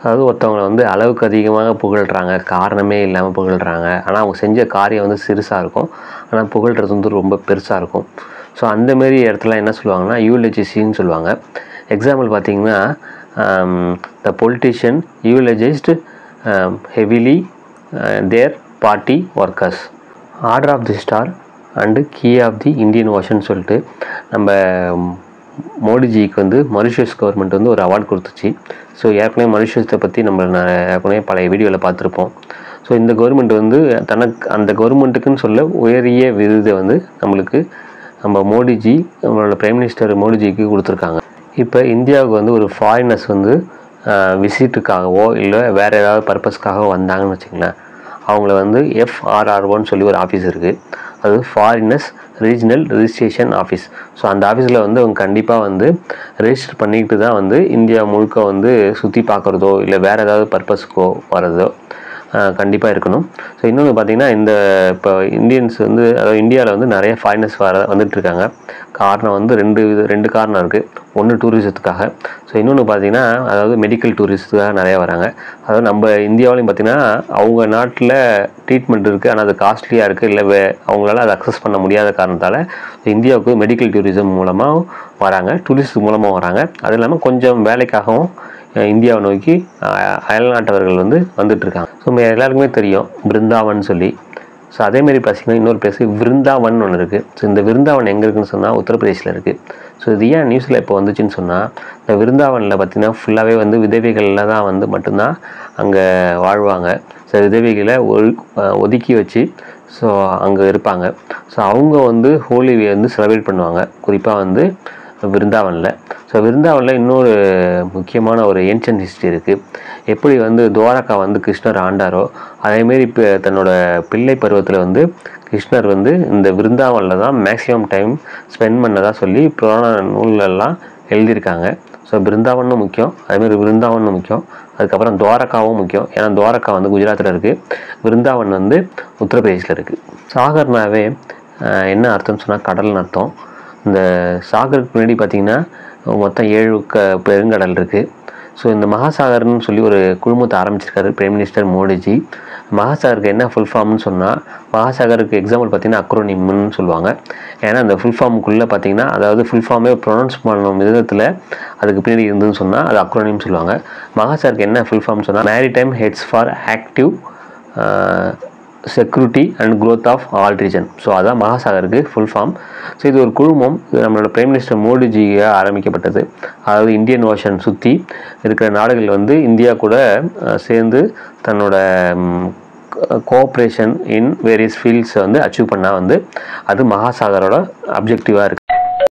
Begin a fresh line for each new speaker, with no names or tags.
அதாவது ஒருத்தவங்களை வந்து அளவுக்கு அதிகமாக புகழ்கிறாங்க, காரணமே இல்லாமல் புகழ்கிறாங்க. ஆனால் அவங்க செஞ்ச காரியம் வந்து சிறுசாக இருக்கும், ஆனால் புகழ்கிறது வந்து ரொம்ப பெருசாக இருக்கும். ஸோ அந்தமாரி இடத்துல என்ன சொல்லுவாங்கன்னா யூலஜிசின்னு சொல்லுவாங்க. எக்ஸாம்பிள் பார்த்திங்கன்னா the politician eulogised heavily their party workers, Order of the Star and Key of the Indian Ocean சொல்லிட்டு நம்ம மோடிஜிக்கு வந்து மொரிஷியஸ் கவர்மெண்ட் வந்து ஒரு அவார்டு கொடுத்துச்சு. ஸோ ஏற்கனவே மொரிஷியஸை பற்றி நம்ம ஏற்கனவே பழைய வீடியோவில் பார்த்துருப்போம். ஸோ இந்த கவர்மெண்ட் வந்து அந்த கவர்மெண்ட்டுக்குன்னு சொல்ல உயரிய விருதை வந்து நம்மளுக்கு நம்ம மோடிஜி, நம்மளோட பிரைம் மினிஸ்டர் மோடிஜிக்கு கொடுத்துருக்காங்க. இப்போ இந்தியாவுக்கு வந்து ஒரு ஃபாரினர்ஸ் வந்து விசிட்டுக்காகவோ இல்லை வேறு ஏதாவது பர்பஸ்க்காக வந்தாங்கன்னு வச்சுங்களேன், அவங்கள வந்து FRR1 சொல்லி ஒரு ஆஃபீஸ் இருக்குது. அது foreigners regional registration office. So அந்த ஆஃபீஸில் வந்து அவங்க கண்டிப்பாக வந்து ரெஜிஸ்டர் பண்ணிக்கிட்டு தான் வந்து இந்தியா முழுக்க வந்து சுற்றி பார்க்குறதோ இல்லை வேறு ஏதாவது பர்பஸ்க்கோ வர்றதோ கண்டிப்பாக இருக்கணும். ஸோ இன்னொன்று பார்த்திங்கன்னா இப்போ இந்தியன்ஸ் வந்து அதாவது இந்தியாவில் வந்து நிறைய ஃபாரினர்ஸ் வந்துட்டுருக்காங்க. காரணம் வந்து ரெண்டு காரணம் இருக்குது. ஒன்று டூரிசத்துக்காக, ஸோ இன்னொன்று பார்த்திங்கன்னா அதாவது மெடிக்கல் டூரிஸ்ட்டுக்காக நிறையா வராங்க. அதாவது நம்ம இந்தியாவிலையும் பார்த்திங்கன்னா அவங்க நாட்டில் ட்ரீட்மெண்ட் இருக்குது, ஆனால் அது காஸ்ட்லியாக இருக்குது, இல்லை அவங்களால அதை அக்சஸ் பண்ண முடியாத காரணத்தால் இந்தியாவுக்கு மெடிக்கல் டூரிசம் மூலமாக வராங்க, டூரிஸ்ட் மூலமாக வராங்க. அது இல்லாமல் கொஞ்சம் வேலைக்காகவும் இந்தியாவை நோக்கி அயல்நாட்டவர்கள் வந்து வந்துட்டுருக்காங்க. ஸோ எல்லாருக்குமே தெரியும் பிருந்தாவன் சொல்லி. ஸோ அதேமாரி பார்த்திங்கன்னா இன்னொரு பிளேஸ் விருந்தாவன் ஒன்று இருக்குது. ஸோ இந்த விருந்தாவன் எங்கே இருக்குதுன்னு சொன்னால் உத்தரப்பிரதேசில் இருக்குது. ஸோ இது ஏன் நியூஸில் இப்போ வந்துச்சுன்னு சொன்னால், இந்த விருந்தாவனில் பார்த்திங்கன்னா ஃபுல்லாகவே வந்து விதவைகளில் தான் வந்து மட்டும்தான் அங்கே வாழ்வாங்க. ஸோ விதவைகளை ஒதுக்கி வச்சு ஸோ அங்கே இருப்பாங்க. ஸோ அவங்க வந்து ஹோலியை வந்து செலிப்ரேட் பண்ணுவாங்க, குறிப்பாக வந்து விருந்தாவனில். ஸோ விருந்தாவனில் இன்னொரு முக்கியமான ஒரு ஏன்ஷியன்ட் ஹிஸ்ட்ரி இருக்குது. எப்படி வந்து துவாரகா வந்து கிருஷ்ணர் ஆண்டாரோ அதேமாரி இப்போ தன்னோட பிள்ளை பருவத்தில் வந்து கிருஷ்ணர் வந்து இந்த விருந்தாவனில் தான் மேக்ஸிமம் டைம் ஸ்பெண்ட் பண்ணதாக சொல்லி புராண நூல்லெல்லாம் எழுதியிருக்காங்க. ஸோ பிருந்தாவனும் முக்கியம், அதேமாதிரி விருந்தாவனும் முக்கியம், அதுக்கப்புறம் துவாரகாவும் முக்கியம். ஏன்னா துவாரகா வந்து குஜராத்தில் இருக்குது, விருந்தாவன் வந்து உத்தரப்பிரதேசில் இருக்குது. சாகர்னாவே என்ன அர்த்தம்னு சொன்னால் கடல்னு அர்த்தம். இந்த சாகருக்கு முன்னாடி பார்த்திங்கன்னா மொத்தம் 7 பெருங்கடல் இருக்குது. ஸோ இந்த மகாசாகர்னு சொல்லி ஒரு குழுமத்தை ஆரம்பிச்சிருக்காரு பிரைம் மினிஸ்டர் மோடிஜி. மகாசாகருக்கு என்ன ஃபுல் ஃபார்ம்னு சொன்னால், மகாசாகருக்கு எக்ஸாம்பிள் பார்த்திங்கன்னா அக்ரோனிம்னு சொல்லுவாங்க. ஏன்னா அந்த ஃபுல் ஃபார்முக்குள்ளே பார்த்திங்கன்னா அதாவது ஃபுல் ஃபார்மே ப்ரொனவுன்ஸ் பண்ணும் விதத்தில் அதுக்கு பின்னாடி இருந்துன்னு சொன்னால் அது அக்ரோனிம் சொல்லுவாங்க. மகாசாகருக்கு என்ன ஃபுல் ஃபார்ம் சொன்னால் maritime heads for active security and growth of all region. So அதான் மகாசாகருக்கு ஃபுல் ஃபார்ம். ஸோ இது ஒரு குழுமம், இது நம்மளோட பிரைம் மினிஸ்டர் மோடிஜியாக ஆரம்பிக்கப்பட்டது. அதாவது இந்தியன் ஓஷன் சுற்றி இருக்கிற நாடுகள் வந்து இந்தியா கூட சேர்ந்து தன்னோட கோஆப்ரேஷன் இன் வேரியஸ் ஃபீல்ட்ஸை வந்து அச்சீவ் பண்ணால் வந்து அது மகாசாகரோட அப்ஜெக்டிவாக இருக்குது.